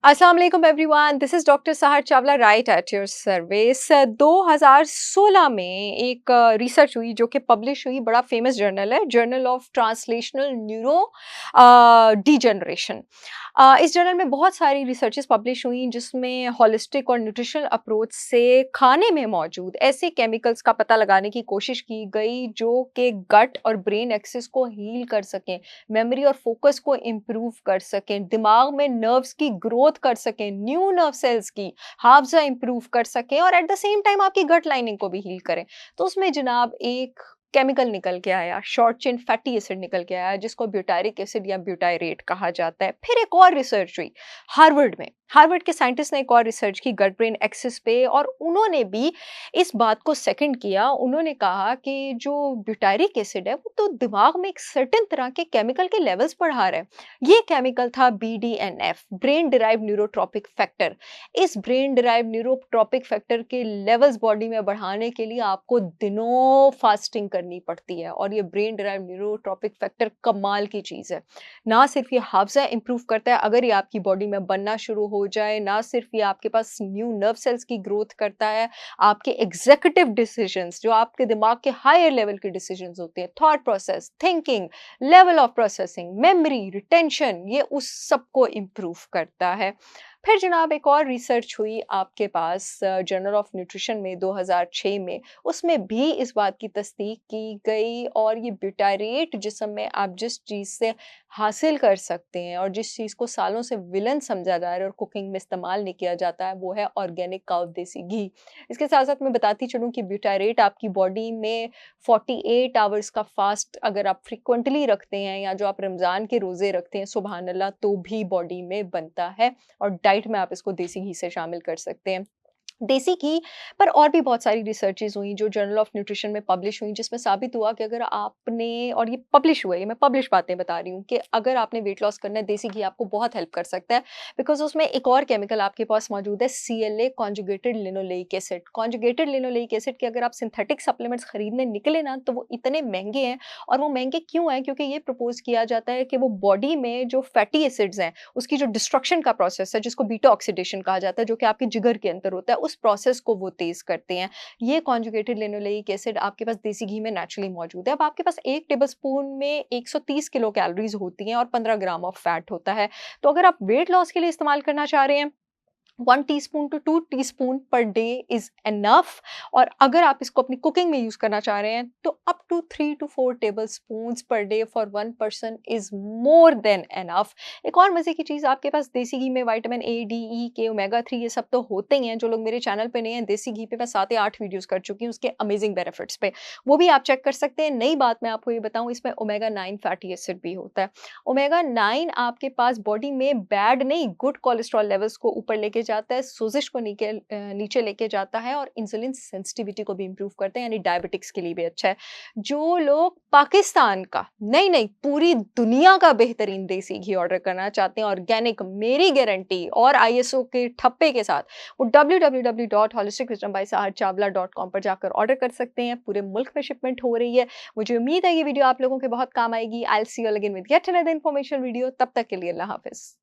अस्सलाम वालेकुम everyone, this is doctor सहर Chawla right at your service. 2016 में एक रिसर्च हुई जो कि पब्लिश हुई, बड़ा फेमस जर्नल है, journal of translational neuro degeneration. इस जर्नल में बहुत सारी रिसर्चेस पब्लिश हुई जिसमें हॉलिस्टिक और न्यूट्रिशनल अप्रोच से खाने में मौजूद ऐसे केमिकल्स का पता लगाने की कोशिश की गई जो कि गट और ब्रेन एक्सिस को हील कर सकें, मेमोरी और फोकस को इम्प्रूव कर सकें, दिमाग में नर्व्स की ग्रोथ कर सकें, न्यू नर्व सेल्स की हाफजा इम्प्रूव कर सकें और एट द सेम टाइम आपकी गट लाइनिंग को भी हील करें। तो उसमें जनाब एक केमिकल निकल के आया, शॉर्ट चेन फैटी एसिड निकल के आया, जिसको ब्यूटारिक एसिड या ब्यूटायरेट कहा जाता है। फिर एक और रिसर्च हुई हार्वर्ड में। हार्वर्ड के साइंटिस्ट ने एक और रिसर्च की गट ब्रेन एक्सिस पे, और उन्होंने भी इस बात को सेकंड किया। उन्होंने कहा कि जो ब्यूटारिक एसिड है वो तो दिमाग में एक सर्टेन तरह के केमिकल के लेवल्स बढ़ा रहा है। ये केमिकल था BDNF, brain derive neurotrophic factor. इस ब्रेन डिराइव न्यूरोट्रॉपिक फैक्टर के लेवल्स बॉडी में बढ़ाने के लिए आपको दिनों फास्टिंग करनी पड़ती है, और ये ब्रेन डिराइव न्यूरोट्रॉपिक फैक्टर कमाल की चीज़ है। ना सिर्फ ये हाफजा इंप्रूव करता है अगर ये आपकी बॉडी में बनना शुरू हो जाए, ना सिर्फ ये आपके पास न्यू नर्व सेल्स की ग्रोथ करता है, आपके एग्जीक्यूटिव डिसीजंस, जो आपके दिमाग के हायर लेवल के डिसीजंस होते हैं, thought process, thinking, level of processing, memory, retention, ये उस सब को इम्प्रूव करता है। फिर जनाब एक और रिसर्च हुई आपके पास जर्नल ऑफ न्यूट्रिशन में 2006 में। उसमें भी इस बात की तस्दीक की गई, और ये ब्यूटारेट जिस्म में आप जिस चीज़ से हासिल कर सकते हैं और जिस चीज़ को सालों से विलन समझा जा रहा है और कुकिंग में इस्तेमाल नहीं किया जाता है, वो है ऑर्गेनिक काऊ देसी घी। इसके साथ साथ मैं बताती चलूँ कि ब्यूटारेट आपकी बॉडी में 48 आवर्स का फास्ट अगर आप फ्रिक्वेंटली रखते हैं, या जो आप रमज़ान के रोज़े रखते हैं, सुबहान अल्लाह, तो भी बॉडी में बनता है। और डाइट में आप इसको देसी घी से शामिल कर सकते हैं। देसी घी पर और भी बहुत सारी रिसर्चेज़ हुई जो जर्नल ऑफ न्यूट्रिशन में पब्लिश हुई, जिसमें साबित हुआ कि अगर आपने, और ये पब्लिश हुआ है, ये मैं पब्लिश बातें बता रही हूँ, कि अगर आपने वेट लॉस करना है, देसी घी आपको बहुत हेल्प कर सकता है। बिकॉज़ उसमें एक और केमिकल आपके पास मौजूद है, CLA conjugated linoleic acid. Conjugated linoleic acid के अगर आप सिंथेटिक सप्लीमेंट्स खरीदने निकले ना, तो वो इतने महँगे हैं। और वो महँगे क्यों हैं? क्योंकि ये प्रपोज़ किया जाता है कि वो बॉडी में जो फैटी एसिड्स हैं, उसकी जो डिस्ट्रक्शन का प्रोसेस है, जिसको बीटा ऑक्सीडेशन कहा जाता है, जो कि आपके जिगर के अंदर होता है, उस प्रोसेस को वो तेज़ करते हैं। ये कॉन्जुगेटेड लिनोलेइक एसिड आपके पास देसी घी में नेचुरली मौजूद है। अब आपके पास 1 टेबलस्पून में 130 किलो कैलोरीज़ होती हैं और 15 ग्राम ऑफ फैट होता है। तो अगर आप वेट लॉस के लिए इस्तेमाल करना चाह रहे हैं, 1 teaspoon to 2 teaspoon per day is enough. और अगर आप इसको अपनी कुकिंग में यूज़ करना चाह रहे हैं, तो up to 3 to 4 tablespoons per day for 1 person is more than enough. एक और मज़े की चीज़, आपके पास देसी घी में विटामिन ए, डी, ई, के, ओमेगा 3 ये सब तो होते ही हैं। जो लोग मेरे चैनल पे नए हैं, देसी घी पे मैं 7 या 8 वीडियोज़ कर चुकी हूँ उसके अमेज़िंग बेनिफिट्स पे। वो भी आप चेक कर सकते हैं। नई बात मैं आपको ये बताऊँ, इसमें ओमेगा 9 फैटी एसिड भी होता है। ओमेगा 9 आपके पास बॉडी में बैड नहीं, गुड कोलेस्ट्रॉल लेवल्स को ऊपर लेके जाता है, सोजिश को नीचे लेके जाता है, और इंसुलिन सेंसिटिविटी को भी इंप्रूव करते हैं, यानी डायबिटिक्स के लिए भी अच्छा है। जो लोग पाकिस्तान का नहीं पूरी दुनिया का बेहतरीन देसी घी ऑर्डर करना चाहते हैं, ऑर्गेनिक, मेरी गारंटी और ISO के ठप्पे के साथ, वो www.holisticwisdombysaharchawla.com पर जाकर ऑर्डर कर सकते हैं। पूरे मुल्क में शिपमेंट हो रही है। मुझे उम्मीद है ये वीडियो आप लोगों के बहुत काम आएगी। I will see you again with yet another information video. तब तक के लिए अल्लाह हाफ़िज़।